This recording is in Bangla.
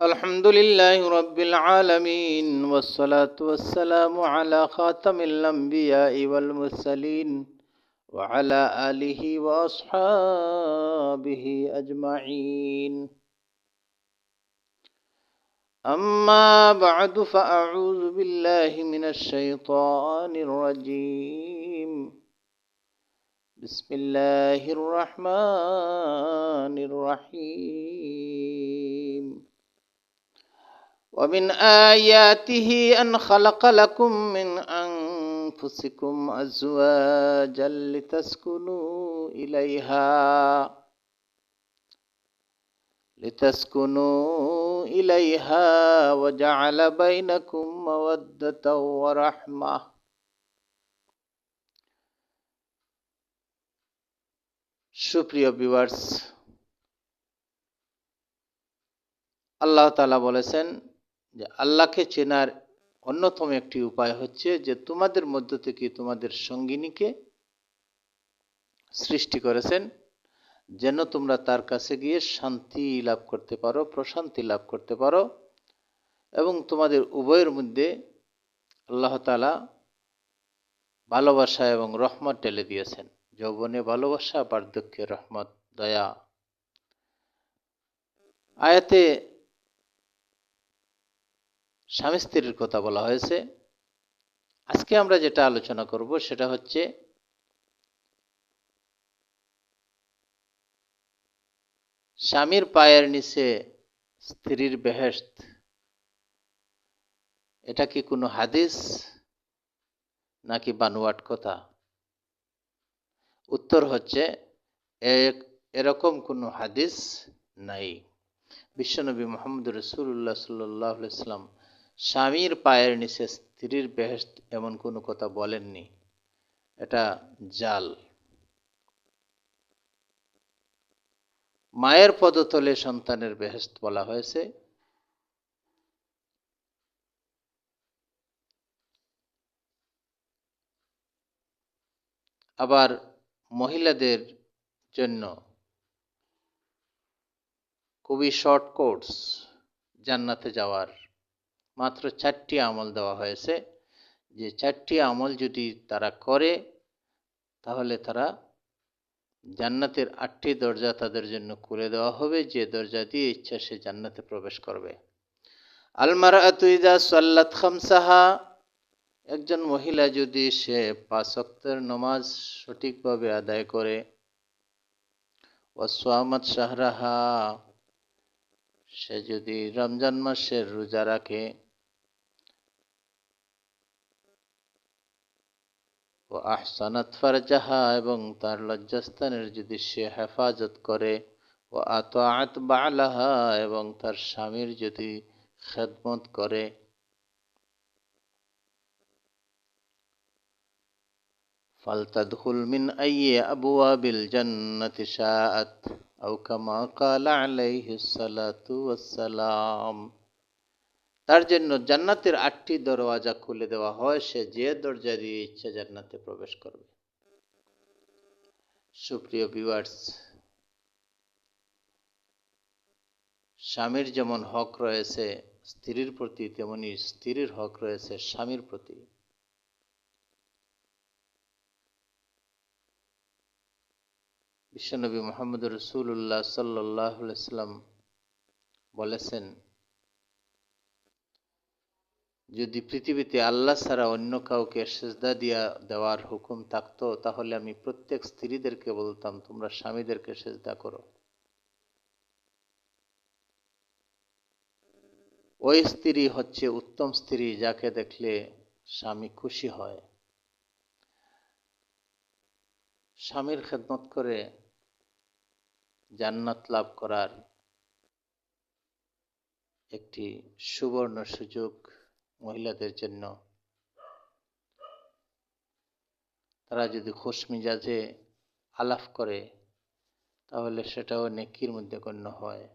الحمد لله رب العالمين والصلاة والسلام على خاتم الأنبياء والمرسلين وعلى آله وأصحابه أجمعين. أما بعد فأعوذ بالله من الشيطان الرجيم. بسم الله الرحمن الرحيم. ومن آياته أن خلق لكم من أنفسكم أزواجا لتسكنوا إليها وجعل بينكم مودة ورحمة. সুপ্রিয় ভিউয়ার্স, আল্লাহ তাআলা বলেছেন যে আল্লাহকে চেনার অন্যতম একটি উপায় হচ্ছে যে তোমাদের মধ্য থেকে তোমাদের সঙ্গিনীকে সৃষ্টি করেছেন যেন তোমরা তার কাছে গিয়ে শান্তি লাভ করতে পারো, প্রশান্তি লাভ করতে পারো, এবং তোমাদের উভয়ের মধ্যে আল্লাহ তাআলা ভালোবাসা এবং রহমত ঢেলে দিয়েছেন। যৌবনে ভালোবাসা, বার্ধক্যে রহমত, দয়া। আয়াতে স্বামী স্ত্রীর কথা বলা হয়েছে। আজকে আমরা যেটা আলোচনা করব সেটা হচ্ছে স্বামীর পায়ের নিচে স্ত্রীর বেহেশত। এটা কি কোনো হাদিস নাকি বানোয়াট কথা? উত্তর হচ্ছে এরকম কোনো হাদিস নাই। বিশ্বনবী মুহাম্মদ রাসূলুল্লাহ সাল্লাল্লাহু আলাইহি ওয়াসাল্লাম স্বামীর পায়ের নিচে স্ত্রীর বেহেশত এমন কোনো কথা বলেননি। এটা জাল। মায়ের পদতলে সন্তানের বেহেশত বলা হয়েছে। আবার মহিলাদের জন্য খুবই শর্ট কোর্স জান্নাতে যাওয়ার মাত্র 4টি আমল দেওয়া হয়েছে, যে 4টি আমল যদি তারা করে তাহলে তারা জান্নাতের 8টি দরজা তাদের জন্য খুলে দেওয়া হবে, যে দরজা দিয়ে ইচ্ছা সে জান্নাতে প্রবেশ করবে। আল মারআতু ইযা সাল্লাত খামসাহা, একজন মহিলা যদি সে 5 ওয়াক্তের নামাজ সঠিকভাবে আদায় করে, ওয়া সামাত শাহরাহা, সে যদি রমজান মাসের রোজা রাখে, ও আহসানাত ফারজাহা, এবং তার লজ্জাস্থানের যদি সে হেফাজত করে, ও আতাআত বালাহা, এবং তার স্বামীর যদি খেদমত করে, ফালতাদখুল মিন আইয়ি আবওয়াবিল জান্নাতি শাআত আও কামা ক্বালা আলাইহিস সালাতু ওয়াস সালাম, তার জন্য জান্নাতের 8টি দরওয়াজা খুলে দেওয়া হয়, সে যে দরজা দিয়ে ইচ্ছা জান্নাতে প্রবেশ করবে। সুপ্রিয় ভিউয়ার্স, স্বামীর যেমন হক রয়েছে স্ত্রীর প্রতি, তেমনি স্ত্রীর হক রয়েছে স্বামীর প্রতি। বিশ্বনবী মুহাম্মদ রাসূলুল্লাহ সাল্লাল্লাহু আলাইহি ওয়াসাল্লাম বলেছেন, যদি পৃথিবীতে আল্লাহ ছাড়া অন্য কাউকে সিজদা দেওয়ার হুকুম থাকতো তাহলে আমি প্রত্যেক স্ত্রীদেরকে বলতাম তোমরা স্বামীদেরকে সিজদা করো। ওই স্ত্রী হচ্ছে উত্তম স্ত্রী যাকে দেখলে স্বামী খুশি হয়। স্বামীর খেদমত করে জান্নাত লাভ করার একটি সুবর্ণ সুযোগ মহিলাদের জন্য। তারা যদি খুশমিজাজে আলাপ করে তাহলে সেটাও নেকির মধ্যে গণ্য হয়।